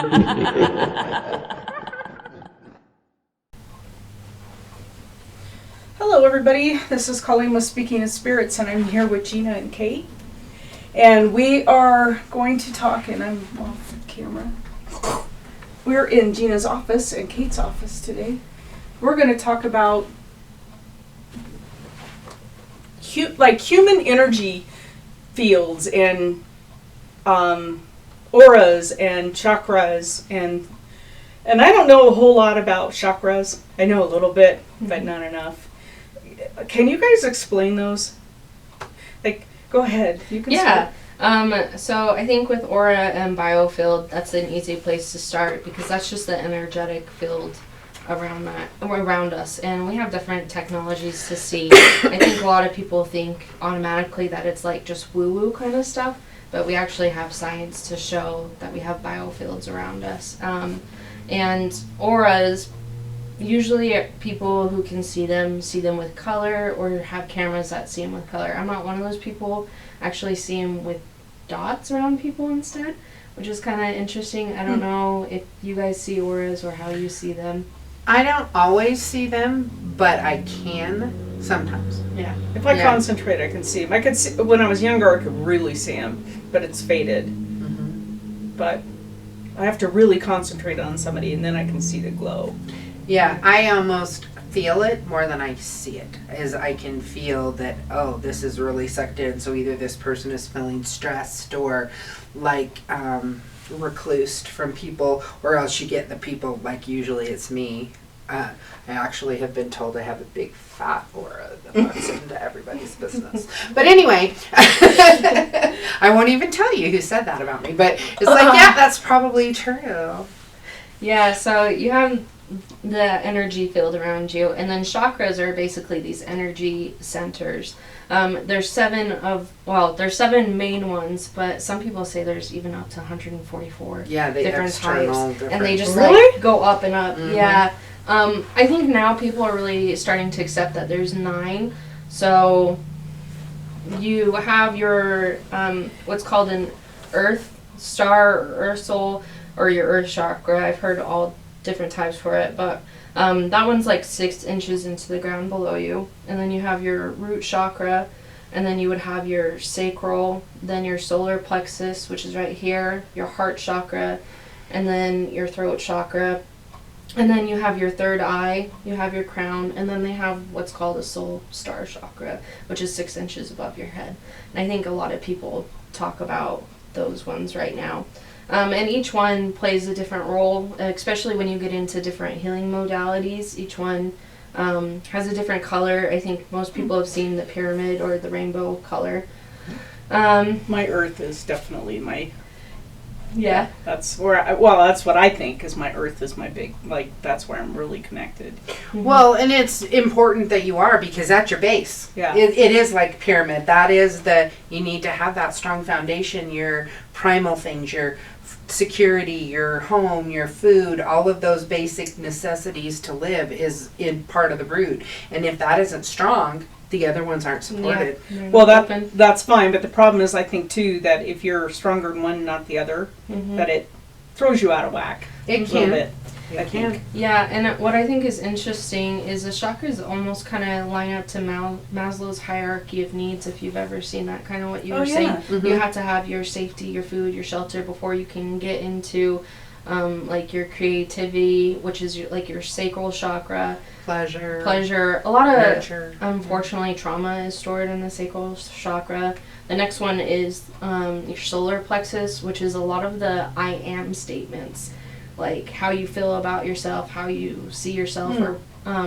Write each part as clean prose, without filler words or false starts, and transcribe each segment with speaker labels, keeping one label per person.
Speaker 1: Hello everybody, this is Colleen with Speaking of Spirits, and I'm here with Gina and Kate. And we are going to talk, and I'm off camera. We're in Gina's office and Kate's office today. We're going to talk about human energy fields and auras and chakras, and I don't know a whole lot about chakras. I know a little bit, but not enough. Can you guys explain those? Like, go ahead. You can
Speaker 2: start. So I think with aura and biofield, that's an easy place to start because that's just the energetic field around us, and we have different technologies to see. I think a lot of people think automatically that it's like just woo-woo kind of stuff, but we actually have science to show that we have biofields around us. And auras, usually people who can see them with color or have cameras that see them with color. I'm not one of those people. I actually see them with dots around people instead, which is kind of interesting. I don't know if you guys see auras or how you see them.
Speaker 3: I don't always see them, but I can sometimes.
Speaker 1: Yeah. If I concentrate, I can see them. I could see, when I was younger, I could really see them, but it's faded. Mm-hmm. But I have to really concentrate on somebody, and then I can see the glow.
Speaker 3: Yeah, I almost feel it more than I see it, as I can feel that, oh, this is really sucked in, so either this person is feeling stressed or like reclused from people, or else you get the people, like usually it's me. I actually have been told I have a big fat aura that looks into everybody's business. But anyway, I won't even tell you who said that about me, but it's like, yeah, that's probably true.
Speaker 2: Yeah, so you have the energy field around you, and then chakras are basically these energy centers. There's seven main ones, but some people say there's even up to 144 different types, and they just like go up and up. Mm-hmm. Yeah. I think now people are really starting to accept that there's 9. So you have your what's called an earth star or earth soul, or your earth chakra. I've heard all different types for it, but that one's like 6 inches into the ground below you. And then you have your root chakra, and then you would have your sacral, then your solar plexus, which is right here, your heart chakra, and then your throat chakra. And then you have your third eye, you have your crown, and then they have what's called a soul star chakra, which is 6 inches above your head. And I think a lot of people talk about those ones right now. And each one plays a different role, especially when you get into different healing modalities. Each one has a different color. I think most people have seen the pyramid or the rainbow color.
Speaker 1: My earth is definitely my...
Speaker 2: Yeah.
Speaker 1: That's where that's what I think is my earth is my big, like, that's where I'm really connected.
Speaker 3: Mm-hmm. Well, and it's important that you are, because that's your base.
Speaker 1: Yeah.
Speaker 3: It is like pyramid. That is you need to have that strong foundation, your primal things, your security, your home, your food, all of those basic necessities to live is in part of the root. And if that isn't strong, the other ones aren't supported.
Speaker 1: Yeah. Well, that's fine, but the problem is, I think too, that if you're stronger in one, not the other, that it throws you out of whack.
Speaker 3: It can.
Speaker 1: A little bit. It can.
Speaker 2: Yeah, and what I think is interesting is the chakras almost kind of line up to Maslow's hierarchy of needs. If you've ever seen that, kind of what you were saying, you have to have your safety, your food, your shelter before you can get into like your creativity, which is your sacral chakra. Pleasure. A lot of nurture. Unfortunately, trauma is stored in the sacral chakra. The next one is your solar plexus, which is a lot of the I am statements, like how you feel about yourself, how you see yourself, or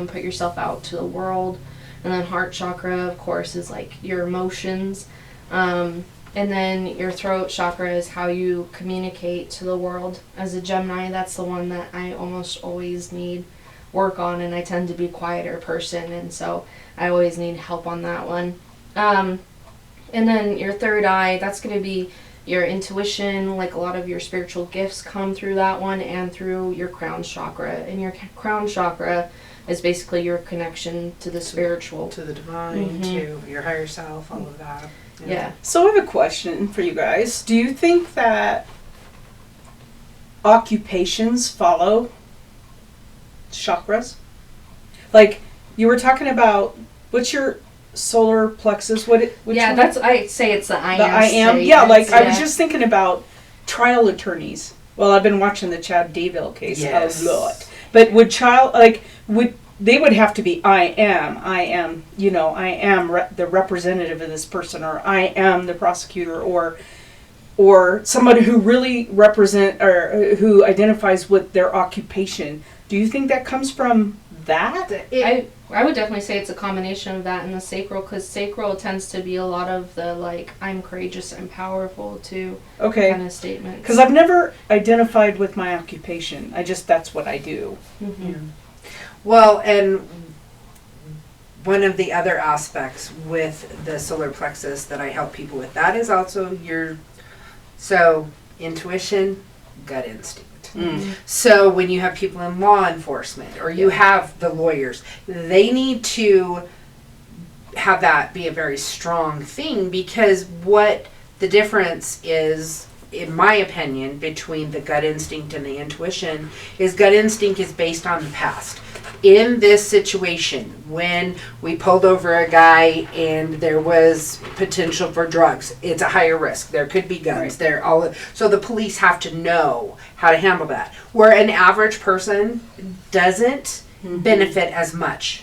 Speaker 2: put yourself out to the world. And then heart chakra, of course, is like your emotions. And then your throat chakra is how you communicate to the world. As a Gemini, that's the one that I almost always need work on, and I tend to be a quieter person, and so I always need help on that one. And then your third eye, that's going to be your intuition, like a lot of your spiritual gifts come through that one and through your crown chakra. And your crown chakra is basically your connection to the spiritual.
Speaker 3: To the divine, to your higher self, all of that.
Speaker 2: Yeah.
Speaker 1: So I have a question for you guys. Do you think that occupations follow chakras? Like you were talking about, what's your solar plexus? Which
Speaker 2: Yeah,
Speaker 1: one?
Speaker 2: that's, I say it's the I
Speaker 1: The
Speaker 2: am.
Speaker 1: I am.
Speaker 2: state.
Speaker 1: Yeah, like I was
Speaker 2: Yeah.
Speaker 1: just thinking about trial attorneys. Well, I've been watching the Chad Daybell case
Speaker 3: Yes.
Speaker 1: a lot. But would they would have to be I am, the representative of this person, or I am the prosecutor, or somebody who really represent or who identifies with their occupation. Do you think that comes from that?
Speaker 2: I would definitely say it's a combination of that and the sacral, because sacral tends to be a lot of the like I'm courageous, I'm powerful too
Speaker 1: Okay.
Speaker 2: kind of statements.
Speaker 1: Because I've never identified with my occupation. That's what I do.
Speaker 2: Mm-hmm.
Speaker 3: Yeah. Well, and one of the other aspects with the solar plexus that I help people with, that is also so intuition, gut instinct.
Speaker 1: Mm.
Speaker 3: So when you have people in law enforcement or you have the lawyers, they need to have that be a very strong thing, because what the difference is, in my opinion, between the gut instinct and the intuition is gut instinct is based on the past. In this situation, when we pulled over a guy and there was potential for drugs, it's a higher risk. There could be guns. So the police have to know how to handle that. Where an average person doesn't benefit as much.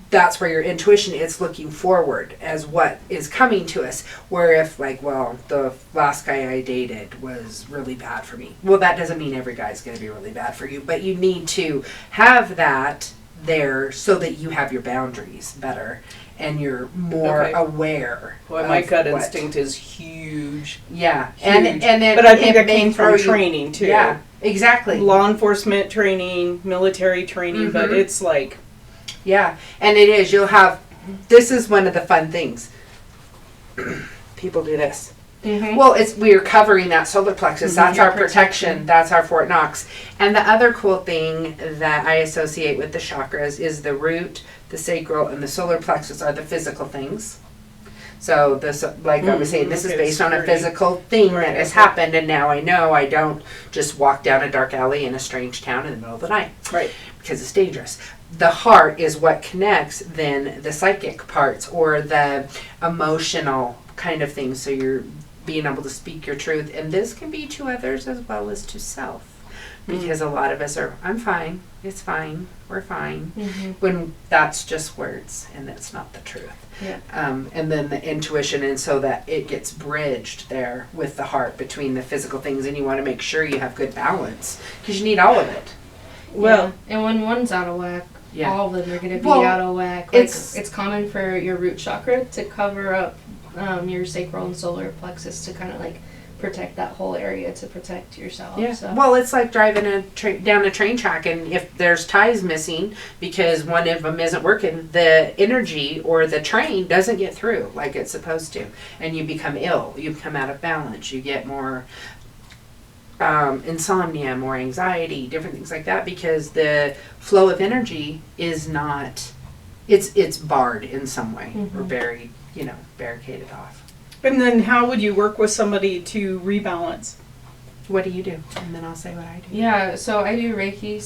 Speaker 3: That's where your intuition is looking forward as what is coming to us. Where if the last guy I dated was really bad for me. Well, that doesn't mean every guy's going to be really bad for you, but you need to have that there so that you have your boundaries better and you're more aware.
Speaker 1: Well, my gut instinct is huge.
Speaker 3: Yeah.
Speaker 1: Huge.
Speaker 3: And
Speaker 1: but I think that came from training too.
Speaker 3: Yeah, exactly.
Speaker 1: Law enforcement training, military training, but it's like...
Speaker 3: Yeah, and it is. This is one of the fun things. People do this.
Speaker 2: Mm-hmm.
Speaker 3: Well, we're covering that solar plexus. That's
Speaker 2: Your
Speaker 3: our protection. That's our Fort Knox. And the other cool thing that I associate with the chakras is the root, the sacral, and the solar plexus are the physical things. So this, I was saying, this is based on a physical thing that has happened, and now I know I don't just walk down a dark alley in a strange town in the middle of the night.
Speaker 1: Right.
Speaker 3: Because it's dangerous. The heart is what connects then the psychic parts or the emotional kind of things. So you're being able to speak your truth. And this can be to others as well as to self. Because a lot of us are, I'm fine, it's fine, we're fine. When that's just words and that's not the truth.
Speaker 2: Yeah.
Speaker 3: And then the intuition, and so that it gets bridged there with the heart between the physical things. And you want to make sure you have good balance because you need all of it.
Speaker 1: Well,
Speaker 2: and when one's out of whack, all of them are going to be out of whack. It's common for your root chakra to cover up your sacral and solar plexus to kind of like protect that whole area, to protect yourself.
Speaker 3: Yeah.
Speaker 2: So.
Speaker 3: Well, it's like driving down a train track, and if there's ties missing because one of them isn't working, the energy or the train doesn't get through like it's supposed to, and you become ill. You become out of balance. You get more insomnia, more anxiety, different things like that, because the flow of energy is not, it's barred in some way or buried, barricaded off.
Speaker 1: and then how would you work with somebody to rebalance?
Speaker 3: What do you do? And then I'll say what I do.
Speaker 2: Yeah, so I do Reiki,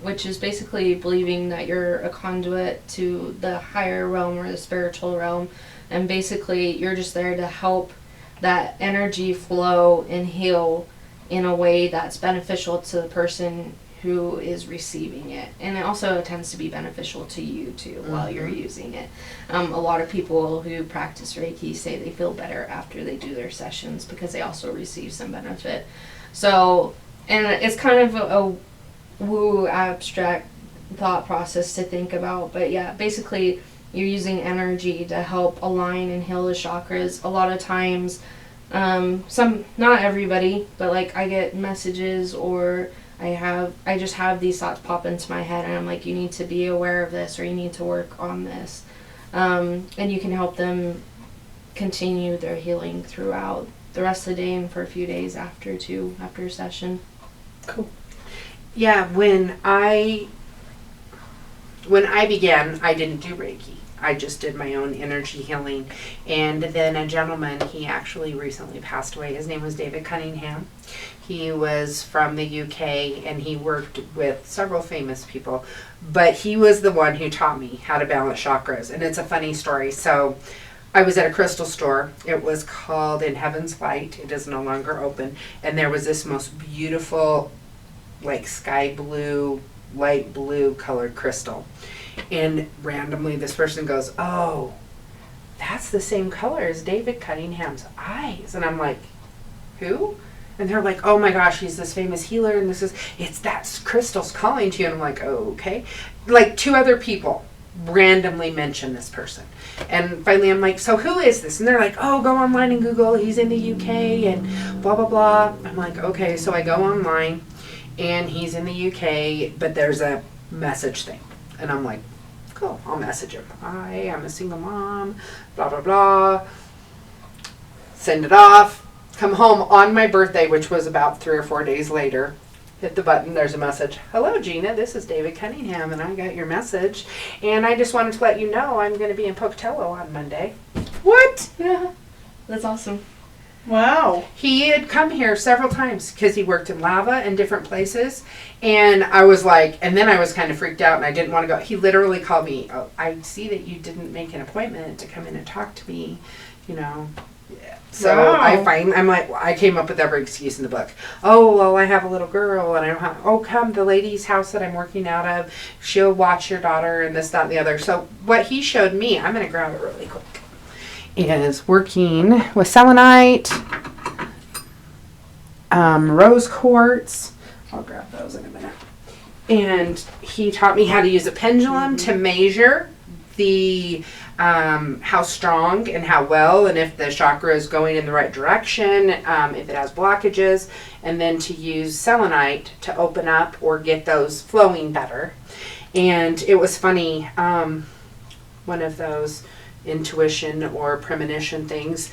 Speaker 2: which is basically believing that you're a conduit to the higher realm or the spiritual realm, and basically you're just there to help that energy flow and heal in a way that's beneficial to the person who is receiving it. And it also tends to be beneficial to you too while you're using it. A lot of people who practice Reiki say they feel better after they do their sessions because they also receive some benefit. So, and it's kind of a woo abstract thought process to think about, but yeah, basically you're using energy to help align and heal the chakras. A lot of times, not everybody, but like I get messages or I just have these thoughts pop into my head and I'm like, you need to be aware of this or you need to work on this. And you can help them continue their healing throughout the rest of the day and for a few days after a session.
Speaker 1: Cool.
Speaker 3: Yeah, when I began, I didn't do Reiki. I just did my own energy healing. And then a gentleman, he actually recently passed away. His name was David Cunningham. He was from the UK and he worked with several famous people. But he was the one who taught me how to balance chakras. And it's a funny story. So I was at a crystal store. It was called In Heaven's Light. It is no longer open. And there was this most beautiful, like sky blue, light blue colored crystal. And randomly this person goes, oh, that's the same color as David Cunningham's eyes. And I'm like, who? And they're like, oh my gosh, he's this famous healer, and it's that crystal's calling to you. And I'm like, oh, okay. Like 2 other people randomly mention this person. And finally I'm like, so who is this? And they're like, oh, go online and Google, he's in the UK and blah, blah, blah. I'm like, okay, so I go online and he's in the UK, but there's a message thing. And I'm like, cool, I'll message him. I am a single mom, blah, blah, blah. Send it off. Come home on my birthday, which was about 3 or 4 days later. Hit the button, there's a message. Hello, Gina, this is David Cunningham, and I got your message. And I just wanted to let you know I'm going to be in Pocatello on Monday.
Speaker 1: What?
Speaker 2: Yeah. That's awesome.
Speaker 1: Wow.
Speaker 3: He had come here several times because he worked in lava and different places. And I was like, and then I was kind of freaked out and I didn't want to go. He literally called me, oh, I see that you didn't make an appointment to come in and talk to me, you know. So
Speaker 1: Wow.
Speaker 3: I'm like, I came up with every excuse in the book. Oh, well, I have a little girl and I don't have, oh, come, the lady's house that I'm working out of, she'll watch your daughter and this, that, and the other. So what he showed me, I'm going to grab it really quick, is working with selenite, rose quartz. I'll grab those in a minute. And he taught me how to use a pendulum to measure the how strong and how well, and if the chakra is going in the right direction, if it has blockages, and then to use selenite to open up or get those flowing better. And it was funny, one of those intuition or premonition things,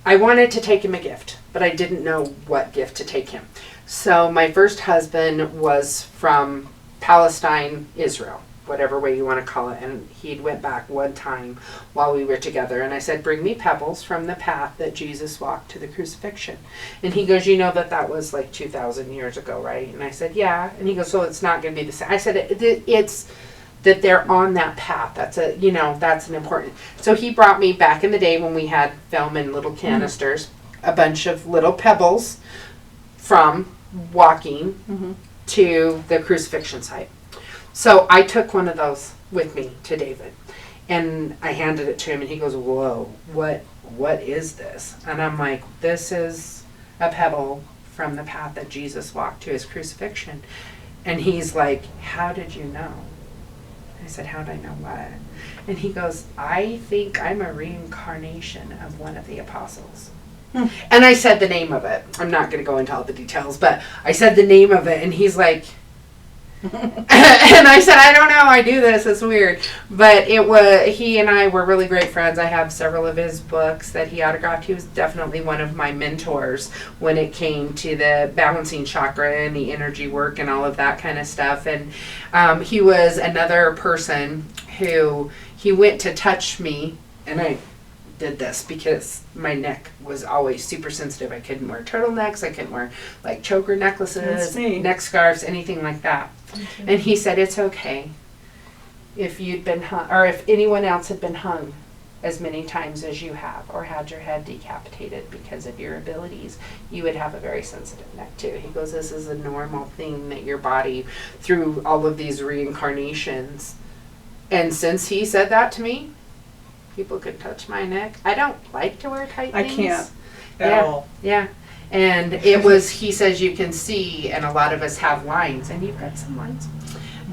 Speaker 3: I wanted to take him a gift, but I didn't know what gift to take him. So my first husband was from Palestine, Israel, whatever way you want to call it, and he'd went back one time while we were together, and I said, bring me pebbles from the path that Jesus walked to the crucifixion. And he goes, you know that was like 2,000 years ago, right? And I said, yeah. And he goes, so it's not going to be the same. I said, it's that they're on that path. That's that's an important. So he brought me, back in the day when we had film in little canisters, a bunch of little pebbles from walking to the crucifixion site. So I took one of those with me to David, and I handed it to him, and he goes, whoa, what is this? And I'm like, this is a pebble from the path that Jesus walked to his crucifixion. And he's like, how did you know? I said, how did I know what? And he goes, I think I'm a reincarnation of one of the apostles. And I said the name of it. I'm not going to go into all the details, but I said the name of it, and he's like, and I said, I don't know, I do this, it's weird. But he and I were really great friends. I have several of his books that he autographed. He was definitely one of my mentors when it came to the balancing chakra and the energy work and all of that kind of stuff. And he was another person who, he went to touch me, and I did this because my neck was always super sensitive. I couldn't wear turtlenecks, I couldn't wear like choker necklaces, neck scarves, anything like that. And he said, it's okay if you'd been hung, or if anyone else had been hung as many times as you have, or had your head decapitated because of your abilities, you would have a very sensitive neck too. He goes, this is a normal thing that your body, through all of these reincarnations. And since he said that to me, people could touch my neck. I don't like to wear tight things.
Speaker 1: I can't at all.
Speaker 3: Yeah. And it was, he says you can see, and a lot of us have lines, and you've got some lines.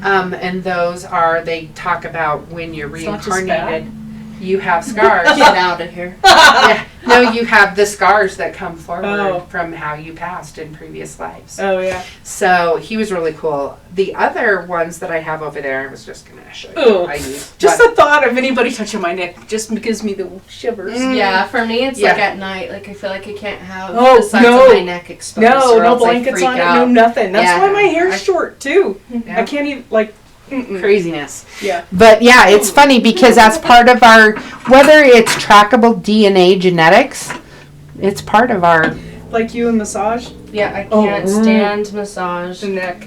Speaker 3: And those are, they talk about when you're reincarnated, you have scars.
Speaker 2: Get out of here.
Speaker 3: Yeah. No, you have the scars that come forward from how you passed in previous lives.
Speaker 1: Oh, yeah.
Speaker 3: So he was really cool. The other ones that I have over there, I was just going to show you.
Speaker 1: Ooh.
Speaker 3: I use.
Speaker 1: Just the thought of anybody touching my neck just gives me the shivers.
Speaker 2: Yeah, for me it's like at night. Like I feel like I can't have the sides
Speaker 1: no.
Speaker 2: of my neck exposed.
Speaker 1: No,
Speaker 2: or
Speaker 1: no
Speaker 2: else I
Speaker 1: blankets
Speaker 2: freak
Speaker 1: on
Speaker 2: out.
Speaker 1: it, no nothing. That's
Speaker 2: Yeah.
Speaker 1: why my hair's short too.
Speaker 3: Yeah.
Speaker 1: I can't even, like,
Speaker 3: craziness.
Speaker 1: Yeah.
Speaker 3: But yeah, it's funny because that's part of our, whether it's trackable DNA genetics, it's part of our.
Speaker 1: Like you and massage?
Speaker 2: Yeah, I can't stand massage.
Speaker 1: The neck.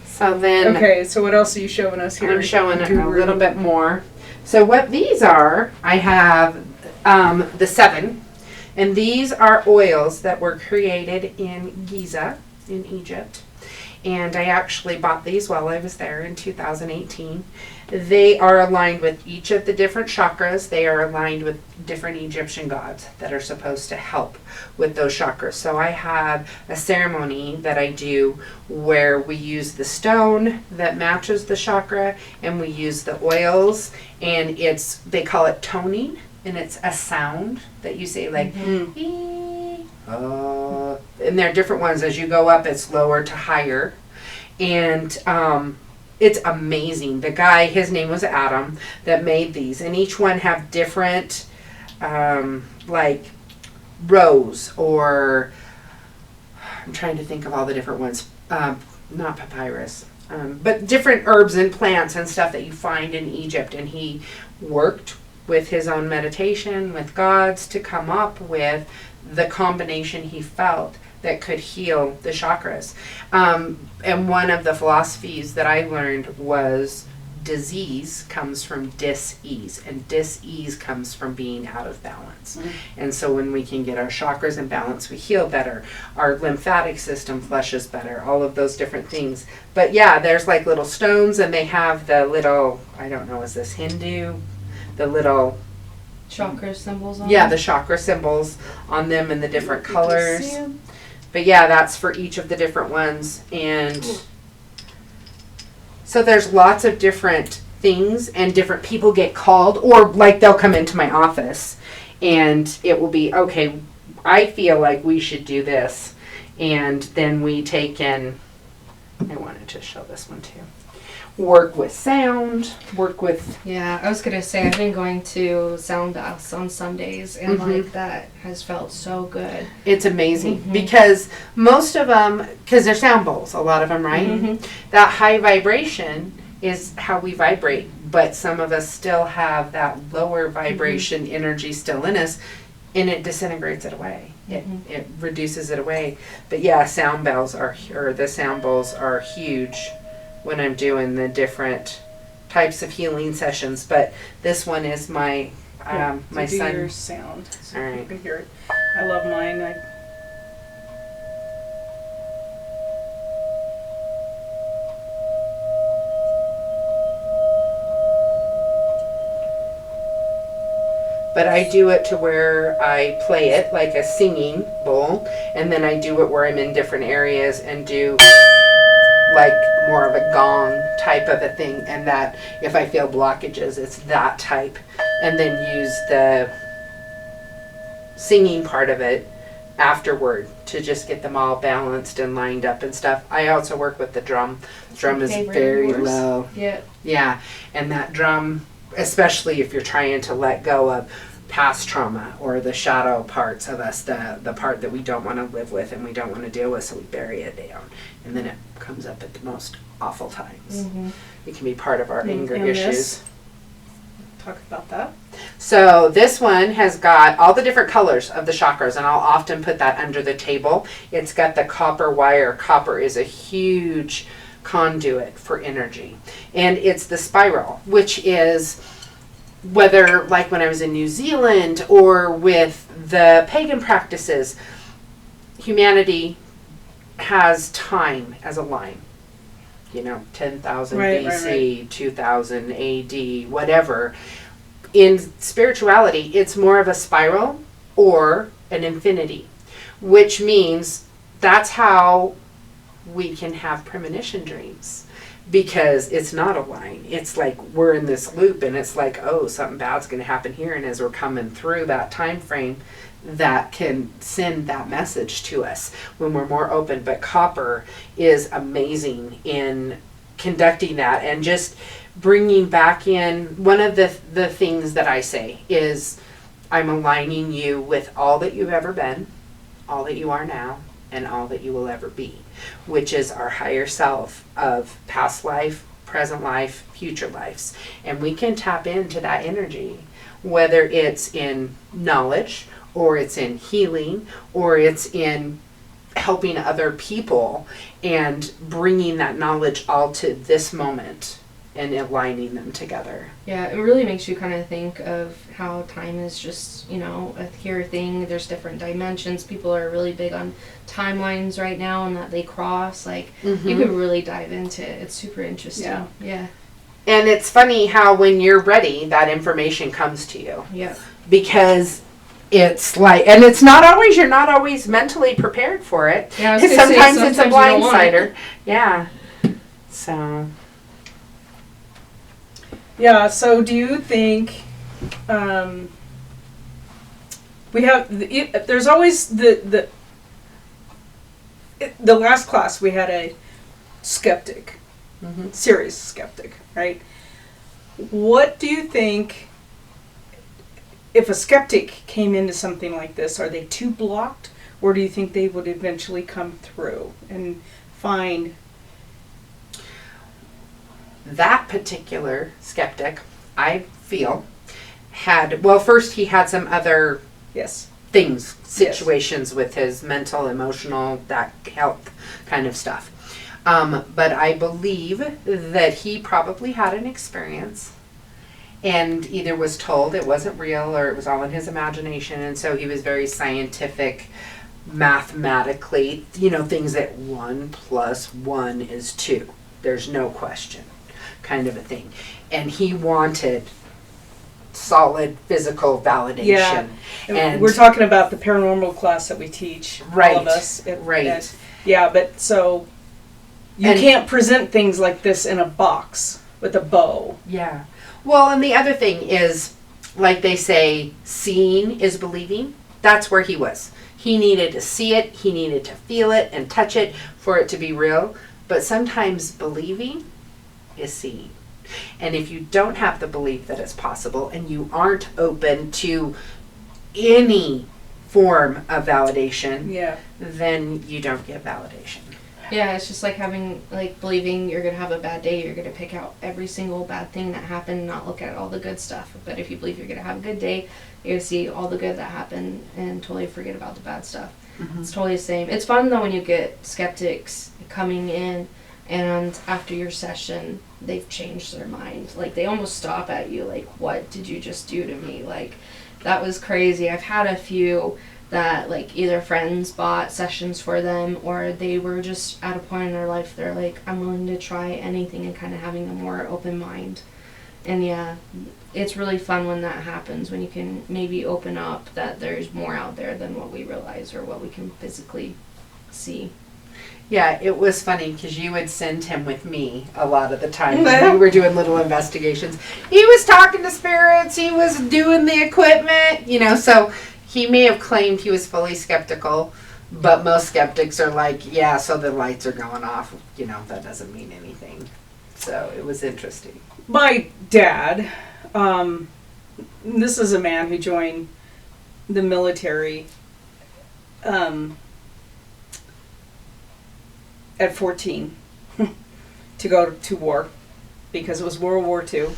Speaker 3: So then
Speaker 1: Okay, so what else are you showing us here?
Speaker 3: I'm showing a
Speaker 1: Guru?
Speaker 3: little bit more. So what these are, I have the 7, and these are oils that were created in Giza in Egypt. And I actually bought these while I was there in 2018. They are aligned with each of the different chakras. They are aligned with different Egyptian gods that are supposed to help with those chakras. So I have a ceremony that I do where we use the stone that matches the chakra, and we use the oils, and they call it toning, and it's a sound that you say like, and there are different ones. As you go up, it's lower to higher. And it's amazing. The guy, his name was Adam, that made these. And each one have different, like, rose, or I'm trying to think of all the different ones. Not papyrus. But different herbs and plants and stuff that you find in Egypt. And he worked with his own meditation, with gods, to come up with the combination he felt that could heal the chakras. And one of the philosophies that I learned was disease comes from dis-ease, and dis-ease comes from being out of balance. And so when we can get our chakras in balance, we heal better. Our lymphatic system flushes better, all of those different things. But yeah, there's like little stones, and they have the little, I don't know, is this Hindu? The little
Speaker 2: Chakra symbols on
Speaker 3: the
Speaker 2: them?
Speaker 3: chakra symbols on them in the different colors. But yeah, that's for each of the different ones. And so there's lots of different things, and different people get called, or like they'll come into my office and it will be, okay, I feel like we should do this. And then we take in, I wanted to show this one too. Work with sound, work with...
Speaker 2: Yeah, I was going to say, I've been going to sound baths on Sundays, and like that has felt so good.
Speaker 3: It's amazing because most of them, because they're sound bowls, a lot of them, right? That high vibration is how we vibrate, but some of us still have that lower vibration energy still in us, and it disintegrates it away. It reduces it away. But yeah, sound bowls the sound bowls are huge when I'm doing the different types of healing sessions. But this one is my my
Speaker 1: do
Speaker 3: son.
Speaker 1: Your sound, so
Speaker 3: All right.
Speaker 1: you can hear it. I love mine.
Speaker 3: But I do it to where I play it like a singing bowl, and then I do it where I'm in different areas and do like more of a gong type of a thing, and that if I feel blockages, it's that type, and then use the singing part of it afterward to just get them all balanced and lined up and stuff. I also work with the drum. The drum is very low. Yeah, and that drum, especially if you're trying to let go of past trauma or the shadow parts of us, the part that we don't want to live with and we don't want to deal with, so we bury it down, and then it comes up at the most awful times. It can be part of our anger issues.
Speaker 1: Talk about that.
Speaker 3: So this one has got all the different colors of the chakras, and I'll often put that under the table. It's got the copper wire. Copper is a huge conduit for energy, and it's the spiral, which is, whether like when I was in New Zealand or with the pagan practices, humanity has time as a line. 10,000 BC, 2000 AD, whatever. In spirituality, it's more of a spiral or an infinity, which means that's how we can have premonition dreams, because it's not a line. It's like we're in this loop, and it's like, oh, something bad's going to happen here, and as we're coming through that time frame, that can send that message to us when we're more open. But copper is amazing in conducting that, and just bringing back in, one of the things that I say is, I'm aligning you with all that you've ever been, all that you are now, and all that you will ever be, which is our higher self of past life present life, future lives. And we can tap into that energy, whether it's in knowledge, or it's in healing, or it's in helping other people and bringing that knowledge all to this moment and aligning them together.
Speaker 2: Yeah, it really makes you kind of think of how time is just, a here thing. There's different dimensions. People are really big on timelines right now and that they cross. Like, you could really dive into it. It's super interesting. Yeah.
Speaker 3: And it's funny how when you're ready, that information comes to you.
Speaker 2: Yeah.
Speaker 3: Because it's like, and it's not always, you're not always mentally prepared for it.
Speaker 2: Yeah,
Speaker 3: Sometimes it's a blindsider. Yeah. So.
Speaker 1: Yeah, so do you think we have, there's always the last class we had a skeptic, serious skeptic, right? What do you think, if a skeptic came into something like this, are they too blocked, or do you think they would eventually come through and find?
Speaker 3: That particular skeptic, I feel, had, well, first he had some other things, situations with his mental, emotional, that health kind of stuff. But I believe that he probably had an experience and either was told it wasn't real or it was all in his imagination, and so he was very scientific, mathematically, things that 1 + 1 is 2. There's no question. Kind of a thing. And he wanted solid physical validation.
Speaker 1: Yeah.
Speaker 3: And
Speaker 1: we're talking about the paranormal class that we teach, all of us.
Speaker 3: Right.
Speaker 1: Yeah, but so you can't present things like this in a box with a bow.
Speaker 3: Yeah. Well, and the other thing is, like they say, seeing is believing. That's where he was. He needed to see it, he needed to feel it and touch it for it to be real. But sometimes believing is seeing. And if you don't have the belief that it's possible and you aren't open to any form of validation, then you don't get validation.
Speaker 2: Yeah, it's just like believing you're going to have a bad day. You're going to pick out every single bad thing that happened and not look at all the good stuff. But if you believe you're going to have a good day, you're going to see all the good that happened and totally forget about the bad stuff. It's totally the same. It's fun, though, when you get skeptics coming in and after your session, they've changed their mind. Like, they almost stop at you, like, what did you just do to me? Like, that was crazy. I've had a few that, like, either friends bought sessions for them or they were just at a point in their life they're like, I'm willing to try anything, and kind of having a more open mind. And yeah, it's really fun when that happens, when you can maybe open up that there's more out there than what we realize or what we can physically see.
Speaker 3: Yeah, it was funny because you would send him with me a lot of the time when we were doing little investigations. He was talking to spirits, he was doing the equipment, so he may have claimed he was fully skeptical, but most skeptics are like, yeah, so the lights are going off, that doesn't mean anything. So it was interesting.
Speaker 1: My dad, this is a man who joined the military at 14 to go to war because it was World War II,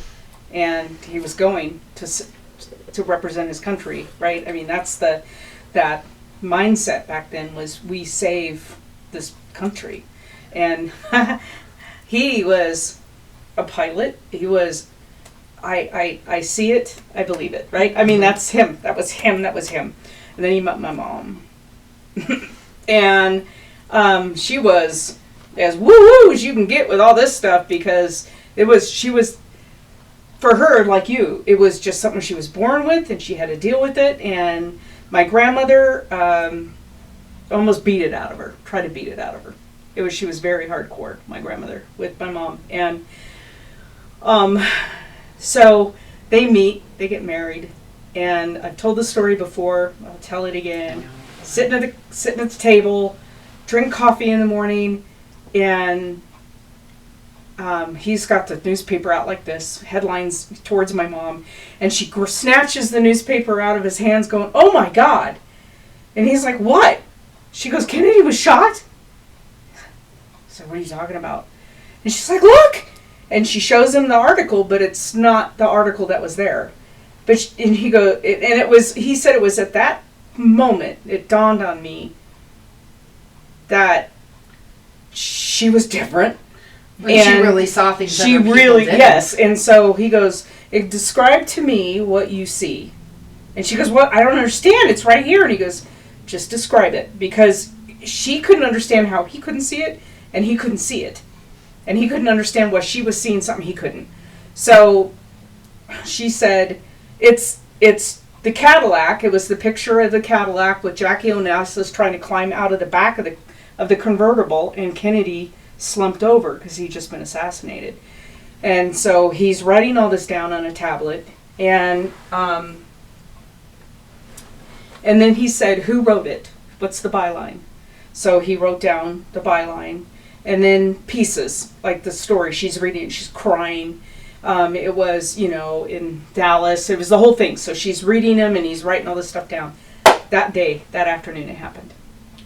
Speaker 1: and he was going to represent his country, right? I mean, that's that mindset back then was, we save this country. And he was a pilot. He was, I see it, I believe it, right? I mean, that's him. That was him. And then he met my mom. And she was as woo-woo as you can get with all this stuff, because she was, for her, like you, it was just something she was born with and she had to deal with it. And my grandmother almost beat it out of her, tried to beat it out of her. She was very hardcore, my grandmother, with my mom. And so they meet, they get married, and I've told the story before, I'll tell it again. Sitting at the table, drink coffee in the morning, and he's got the newspaper out like this, headlines towards my mom, and she snatches the newspaper out of his hands going, "Oh my God." And he's like, "What?" She goes, "Kennedy was shot?" So what are you talking about? And she's like, "Look, And she shows him the article, but it's not the article that was there. But and he go, and it was. He said it was at that moment it dawned on me that she was different.
Speaker 3: Like she really saw things.
Speaker 1: She really, yes. And so he goes, describe to me what you see. And she goes, what? I don't understand. It's right here. And he goes, just describe it. Because she couldn't understand how he couldn't see it, and he couldn't see it. And he couldn't understand why she was seeing something he couldn't. So she said, it's the Cadillac. It was the picture of the Cadillac with Jackie Onassis trying to climb out of the back of the convertible, and Kennedy slumped over because he'd just been assassinated. And so he's writing all this down on a tablet, and then he said, who wrote it? What's the byline? So he wrote down the byline, and then pieces, like the story. She's reading it, she's crying. It was, in Dallas. It was the whole thing. So she's reading him, and he's writing all this stuff down. That day, that afternoon, it happened.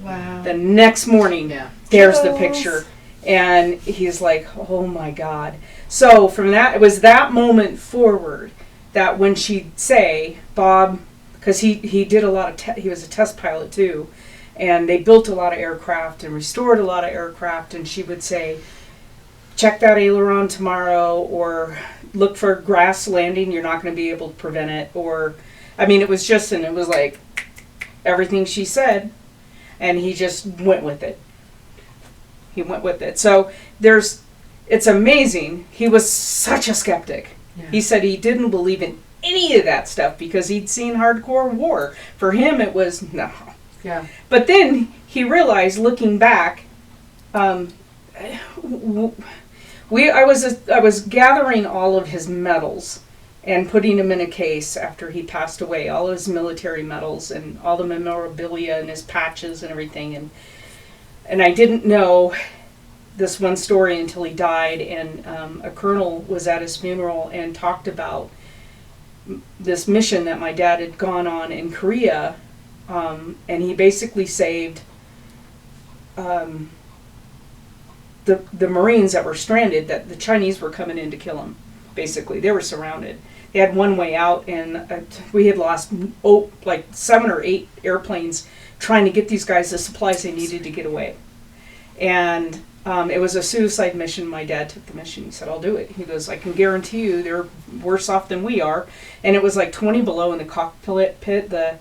Speaker 2: Wow.
Speaker 1: The next morning,
Speaker 3: Yeah.
Speaker 1: there's the picture. And he's like, oh my God. So from that, it was that moment forward that when she'd say, Bob, because he did a lot of, he was a test pilot too, and they built a lot of aircraft and restored a lot of aircraft, and she would say, check that aileron tomorrow, or look for grass landing, you're not going to be able to prevent it, or, I mean, it was just, and it was like everything she said, and he just went with it. He went with it. So it's amazing. He was such a skeptic. Yeah. He said he didn't believe in any of that stuff because he'd seen hardcore war. For him, it was no.
Speaker 3: Yeah.
Speaker 1: But then he realized, looking back, I was gathering all of his medals and putting them in a case after he passed away. All his military medals and all the memorabilia and his patches and everything. And I didn't know this one story until he died, and a colonel was at his funeral and talked about this mission that my dad had gone on in Korea, and he basically saved the Marines that were stranded, that the Chinese were coming in to kill them. Basically, they were surrounded. They had one way out, and we had lost like 7 or 8 airplanes trying to get these guys the supplies they needed to get away. And it was a suicide mission. My dad took the mission. He said, I'll do it. He goes, I can guarantee you they're worse off than we are. And it was like 20 below in the cockpit pit. The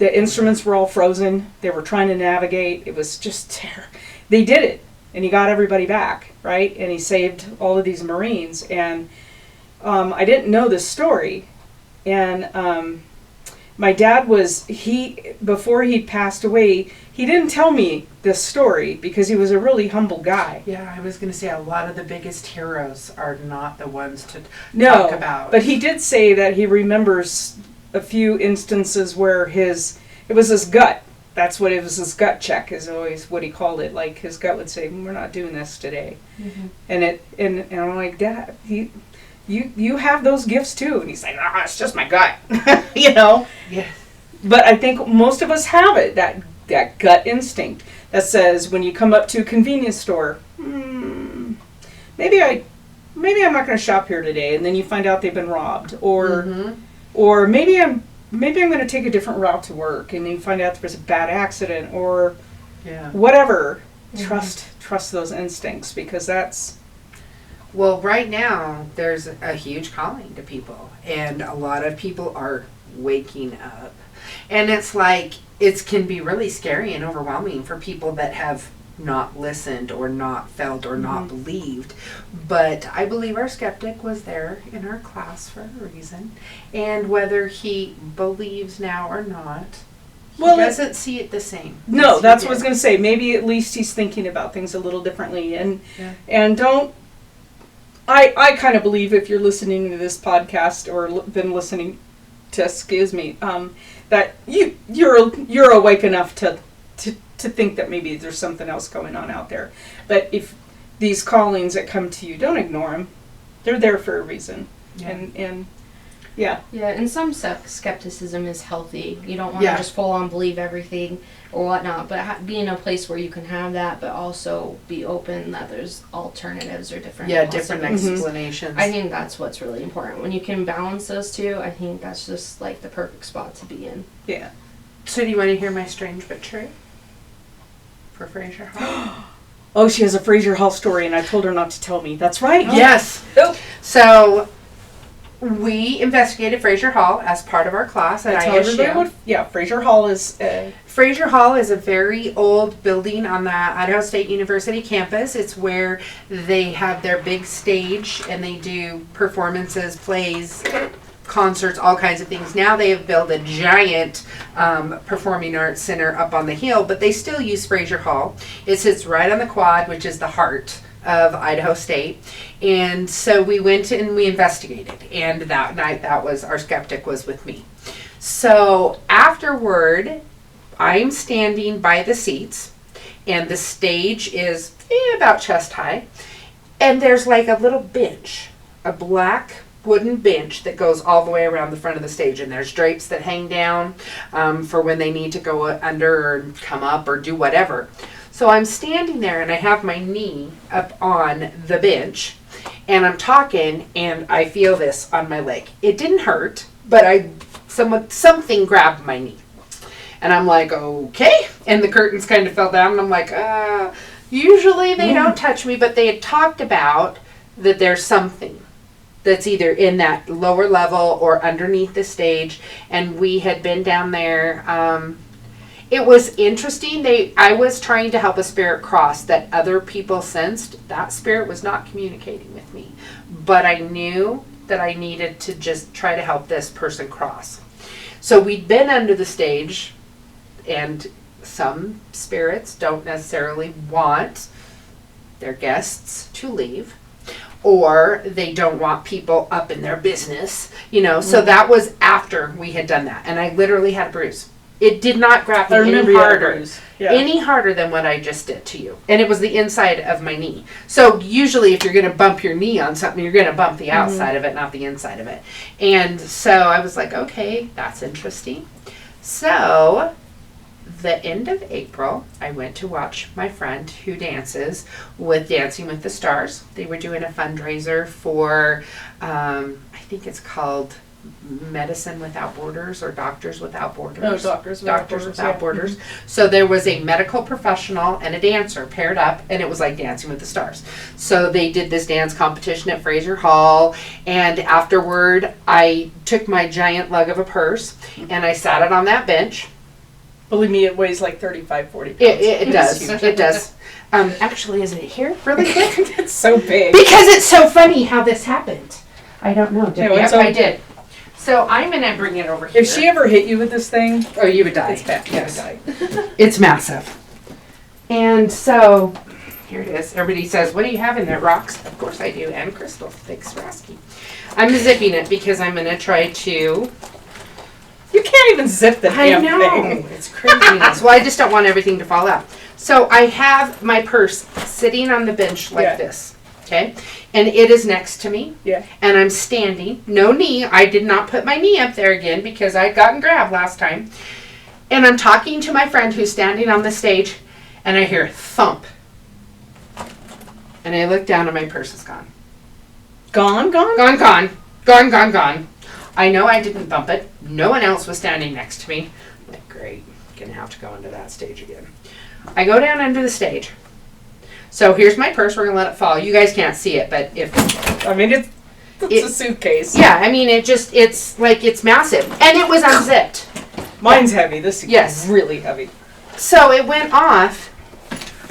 Speaker 1: instruments were all frozen. They were trying to navigate. It was just terror. They did it. And he got everybody back, right? And he saved all of these Marines. And I didn't know this story. And my dad before he passed away, he didn't tell me this story because he was a really humble guy.
Speaker 3: Yeah, I was going to say a lot of the biggest heroes are not the ones to
Speaker 1: talk
Speaker 3: about.
Speaker 1: But he did say that he remembers a few instances where it was his gut. That's what it was, his gut check is always what he called it. Like his gut would say, we're not doing this today. Mm-hmm. And I'm like, Dad, you have those gifts too. And he's like, it's just my gut. Yeah. But I think most of us have it, that gut instinct that says when you come up to a convenience store, maybe I'm not going to shop here today, and then you find out they've been robbed, or maybe I'm going to take a different route to work, and then you find out there was a bad accident, or whatever. Mm-hmm. Trust those instincts, because that's.
Speaker 3: Well, right now there's a huge calling to people, and a lot of people are waking up. And it's like, it can be really scary and overwhelming for people that have not listened or not felt or not believed. But I believe our skeptic was there in our class for a reason. And whether he believes now or not, he doesn't see it the same.
Speaker 1: No, that's what I was going to say. Maybe at least he's thinking about things a little differently. And don't... I kind of believe, if you're listening to this podcast or been listening to, that you're awake enough to think that maybe there's something else going on out there. But if these callings that come to you, don't ignore them. They're there for a reason. Yeah. And Yeah.
Speaker 2: Yeah, and some skepticism is healthy. You don't want to
Speaker 3: Yeah.
Speaker 2: just full on believe everything or whatnot, but be in a place where you can have that, but also be open that there's alternatives or different
Speaker 3: different
Speaker 2: possibilities.
Speaker 3: explanations.
Speaker 2: I think that's what's really important. When you can balance those two, I think that's just like the perfect spot to be in.
Speaker 1: Yeah.
Speaker 3: So do you want to hear my strange but true? For Fraser Hall?
Speaker 1: Oh, she has a Fraser Hall story, and I told her not to tell me. That's right.
Speaker 3: Yes.
Speaker 1: Oh.
Speaker 3: So we investigated Fraser Hall as part of our class at
Speaker 1: Tell everybody
Speaker 3: ISU.
Speaker 1: what. Yeah, Fraser Hall is.
Speaker 3: Fraser Hall is a very old building on the Idaho State University campus. It's where they have their big stage and they do performances, plays, concerts, all kinds of things. Now they have built a giant performing arts center up on the hill, but they still use Fraser Hall. It sits right on the quad, which is the heart of Idaho State. And so we went and we investigated. And that night, that was, our skeptic was with me. So afterward, I'm standing by the seats, and the stage is about chest high. And there's like a little bench, a black wooden bench that goes all the way around the front of the stage, and there's drapes that hang down for when they need to go under or come up or do whatever. So I'm standing there and I have my knee up on the bench and I'm talking and I feel this on my leg. It didn't hurt, but something grabbed my knee. And I'm like, okay. And the curtains kind of fell down and I'm like, usually they don't touch me, but they had talked about that there's something that's either in that lower level or underneath the stage. And we had been down there. It was interesting. I was trying to help a spirit cross that other people sensed. That spirit was not communicating with me. But I knew that I needed to just try to help this person cross. So we'd been under the stage, and some spirits don't necessarily want their guests to leave, or they don't want people up in their business, so that was after we had done that. And I literally had a bruise. It did not grab me any harder than what I just did to you. And it was the inside of my knee. So usually if you're going to bump your knee on something, you're going to bump the outside of it, not the inside of it. And so I was like, okay, that's interesting. So the end of April, I went to watch my friend who dances with Dancing with the Stars. They were doing a fundraiser for, I think it's called Medicine Without Borders or Doctors Without Borders.
Speaker 1: No, Doctors
Speaker 3: Without Borders. So there was a medical professional and a dancer paired up, and it was like Dancing with the Stars. So they did this dance competition at Fraser Hall, and afterward I took my giant lug of a purse and I sat it on that bench.
Speaker 1: Believe me, it weighs like 35, 40 pounds.
Speaker 3: It does. It does. Actually, is it here really quick?
Speaker 1: It's so big.
Speaker 3: Because it's so funny how this happened. I don't know.
Speaker 1: Yep,
Speaker 3: I did. So I'm going to bring it over here.
Speaker 1: If she ever hit you with this thing,
Speaker 3: oh, you would die.
Speaker 1: it's bad.
Speaker 3: Yes.
Speaker 1: You would die.
Speaker 3: It's massive. And so here it is. Everybody says, what do you have in there? Rocks? Of course I do. And crystal. Thanks for asking. I'm zipping it because I'm going to try to...
Speaker 1: You can't even zip the damn
Speaker 3: thing.
Speaker 1: thing.
Speaker 3: It's craziness. Well, I just don't want everything to fall out. So I have my purse sitting on the bench like this. Okay? And it is next to me.
Speaker 1: Yeah.
Speaker 3: And I'm standing. No knee. I did not put my knee up there again because I'd gotten grabbed last time. And I'm talking to my friend who's standing on the stage, and I hear thump. And I look down and my purse is gone.
Speaker 1: Gone?
Speaker 3: Gone. I know I didn't bump it. No one else was standing next to me. I'm like, great. Gonna have to go into that stage again. I go down under the stage. So here's my purse. We're gonna let it fall. You guys can't see it, but if...
Speaker 1: I mean, it's a suitcase.
Speaker 3: Yeah, I mean, it's like, it's massive. And it was unzipped.
Speaker 1: Mine's heavy. This is really heavy.
Speaker 3: So it went off.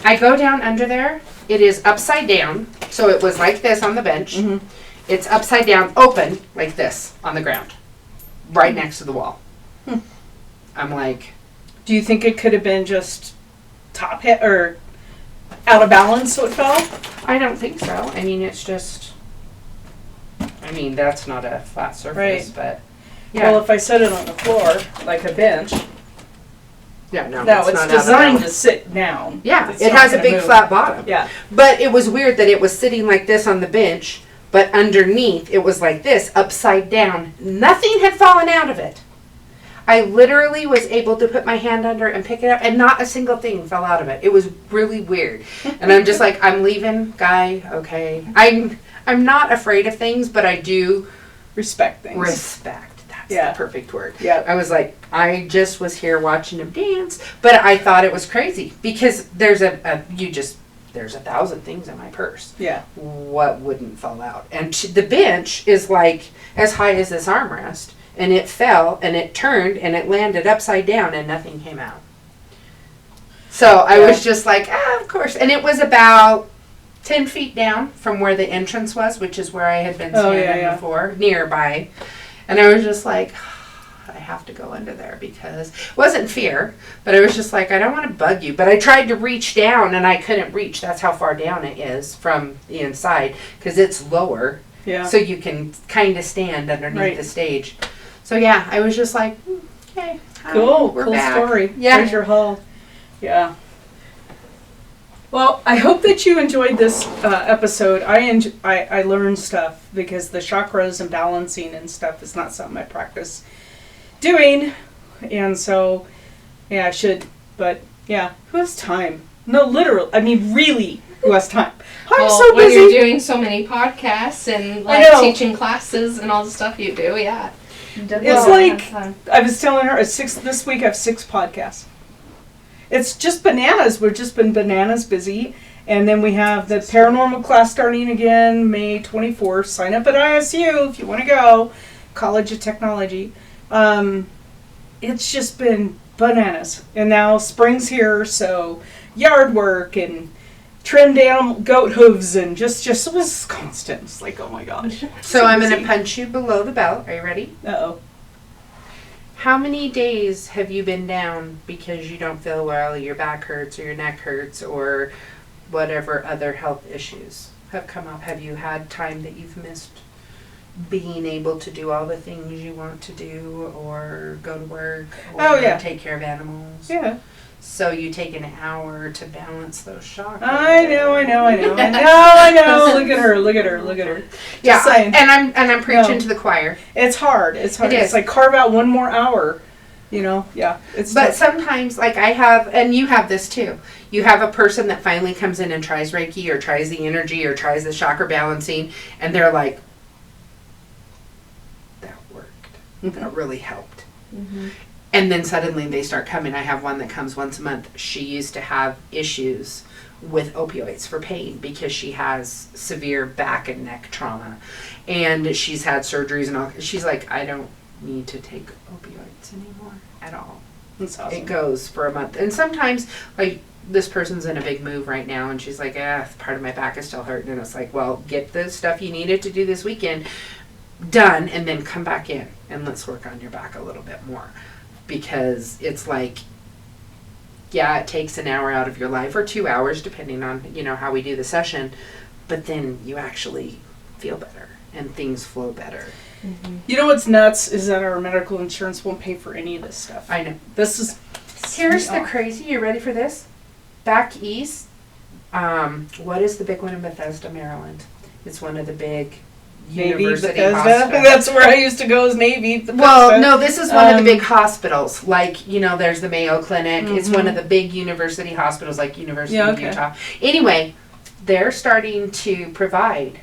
Speaker 3: I go down under there. It is upside down. So it was like this on the bench. Mm-hmm. It's upside down, open, like this, on the ground. Right next to the wall. I'm like...
Speaker 1: Do you think it could have been just top hit or out of balance so it fell?
Speaker 3: I don't think so. I mean, it's just... I mean, that's not a flat surface,
Speaker 1: right.
Speaker 3: But... Yeah.
Speaker 1: Well, if I set it on the floor, like a bench...
Speaker 3: Yeah, no,
Speaker 1: it's designed to sit down.
Speaker 3: Yeah,
Speaker 1: it
Speaker 3: has a big flat bottom.
Speaker 1: Yeah.
Speaker 3: But it was weird that it was sitting like this on the bench but underneath it was like this, upside down. Nothing had fallen out of it. I literally was able to put my hand under and pick it up, and not a single thing fell out of it. It was really weird. And I'm just like, I'm leaving, guy, okay. I'm not afraid of things, but I do
Speaker 1: respect things.
Speaker 3: Respect. That's
Speaker 1: Yeah.
Speaker 3: the perfect word.
Speaker 1: Yeah.
Speaker 3: I was like, I just was here watching him dance, but I thought it was crazy because there's there's 1,000 things in my purse.
Speaker 1: Yeah.
Speaker 3: What wouldn't fall out? And the bench is like as high as this armrest. And it fell, and it turned, and it landed upside down, and nothing came out. So I was just like, of course. And it was about 10 feet down from where the entrance was, which is where I had been standing before, nearby. And I was just like, I have to go under there because it wasn't fear, but I was just like, I don't want to bug you. But I tried to reach down, and I couldn't reach. That's how far down it is from the inside because it's lower.
Speaker 1: Yeah.
Speaker 3: So you can kind of stand underneath the stage. So yeah, I was just like, okay,
Speaker 1: cool
Speaker 3: back.
Speaker 1: Story.
Speaker 3: Yeah.
Speaker 1: There's your hull. Yeah. Well, I hope that you enjoyed this episode. I learned stuff because the chakras and balancing and stuff is not something I practice doing, and so yeah, I should. But yeah, who has time? No, literally. I mean, really, who has time? I'm so
Speaker 2: when
Speaker 1: busy.
Speaker 2: you're doing so many podcasts and like teaching classes and all the stuff you do, yeah.
Speaker 1: It's like, I was telling her, this week I have 6 podcasts. It's just bananas. We've just been bananas busy. And then we have the paranormal class starting again, May 24th. Sign up at ISU if you want to go. College of Technology. It's just been bananas. And now spring's here, so yard work and trim down goat hooves and just it was constant. It's like, oh my gosh.
Speaker 3: So I'm going to punch you below the belt. Are you ready?
Speaker 1: Uh-oh.
Speaker 3: How many days have you been down because you don't feel well, your back hurts or your neck hurts or whatever other health issues have come up? Have you had time that you've missed being able to do all the things you want to do or go to work or take care of animals?
Speaker 1: Yeah.
Speaker 3: So you take an hour to balance those chakras.
Speaker 1: I know. Look at her.
Speaker 3: Yeah,
Speaker 1: saying.
Speaker 3: And I'm preaching to the choir.
Speaker 1: It's hard. It is. It's like carve out one more hour. Yeah. It's
Speaker 3: but
Speaker 1: tough.
Speaker 3: sometimes, like I have, and you have this too. You have a person that finally comes in and tries Reiki or tries the energy or tries the chakra balancing, and they're like, "That worked. That really helped."
Speaker 2: Mm-hmm.
Speaker 3: And then suddenly they start coming. I have one that comes once a month. She used to have issues with opioids for pain because she has severe back and neck trauma. And she's had surgeries and all. She's like, I don't need to take opioids anymore at all.
Speaker 1: That's awesome.
Speaker 3: It goes for a month. And sometimes, like, this person's in a big move right now and she's like, part of my back is still hurting. And it's like, well, get the stuff you needed to do this weekend done and then come back in and let's work on your back a little bit more. Because it's like, it takes an hour out of your life or 2 hours depending on, how we do the session, but then you actually feel better and things flow better.
Speaker 2: Mm-hmm.
Speaker 1: You know what's nuts is that our medical insurance won't pay for any of this stuff.
Speaker 3: I know.
Speaker 1: Here's
Speaker 3: the crazy, you ready for this? Back east, what is the big one in Bethesda, Maryland? It's one of the big
Speaker 1: Navy,
Speaker 3: university
Speaker 1: Bethesda.
Speaker 3: hospitals.
Speaker 1: That's where I used to go, is Navy. Bethesda.
Speaker 3: Well, no, this is one of the big hospitals. Like, there's the Mayo Clinic. Mm-hmm. It's one of the big university hospitals, like University of Utah. Anyway, they're starting to provide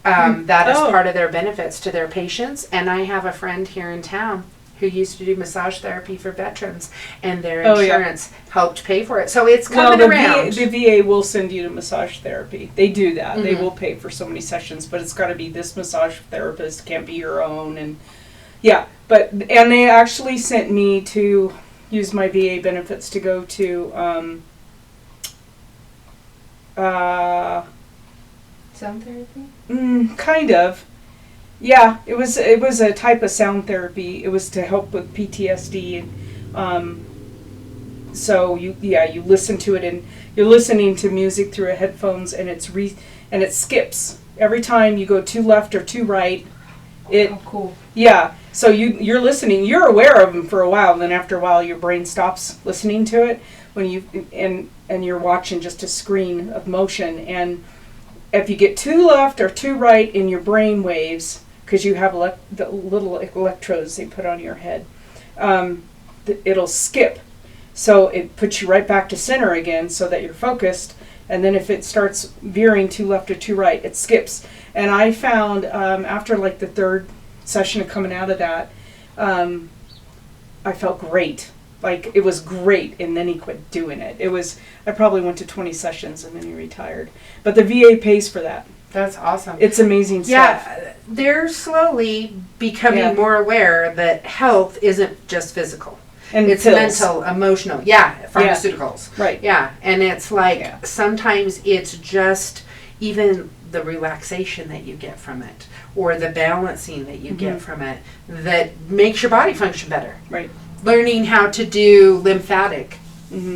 Speaker 3: that as part of their benefits to their patients. And I have a friend here in town who used to do massage therapy for veterans, and their insurance helped pay for it. So it's coming around.
Speaker 1: The VA will send you to massage therapy. They do that.
Speaker 3: Mm-hmm.
Speaker 1: They will pay for so many sessions, but it's got to be this massage therapist. Can't be your own. And and they actually sent me to use my VA benefits to go to
Speaker 2: sound therapy.
Speaker 1: Kind of. Yeah, it was a type of sound therapy. It was to help with PTSD. So you listen to it and you're listening to music through a headphones and it skips every time you go to left or to right.
Speaker 2: Oh, cool.
Speaker 1: Yeah. So you're listening. You're aware of them for a while. Then after a while, your brain stops listening to it when and you're watching just a screen of motion if you get too left or too right in your brain waves, because you have the little electrodes they put on your head, it'll skip. So it puts you right back to center again so that you're focused. And then if it starts veering too left or too right, it skips. And I found after like the third session of coming out of that, I felt great. Like, it was great, and then he quit doing it. I probably went to 20 sessions, and then he retired. But the VA pays for that.
Speaker 3: That's awesome.
Speaker 1: It's amazing stuff.
Speaker 3: Yeah, they're slowly becoming more aware that health isn't just physical.
Speaker 1: And
Speaker 3: it's
Speaker 1: pills.
Speaker 3: mental, emotional. Yeah, pharmaceuticals.
Speaker 1: Right.
Speaker 3: Yeah, and it's like sometimes it's just even the relaxation that you get from it or the balancing that you get from it that makes your body function better.
Speaker 1: Right.
Speaker 3: Learning how to do lymphatic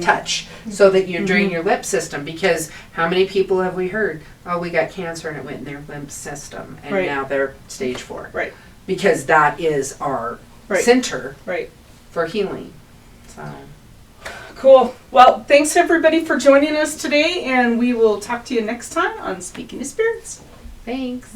Speaker 3: touch so that you drain your lymph system, because how many people have we heard, oh, we got cancer and it went in their lymph system and now they're stage 4.
Speaker 1: Right.
Speaker 3: Because that is our center for healing. So
Speaker 1: Cool. Well, thanks everybody for joining us today, and we will talk to you next time on Speaking to Spirits.
Speaker 3: thanks.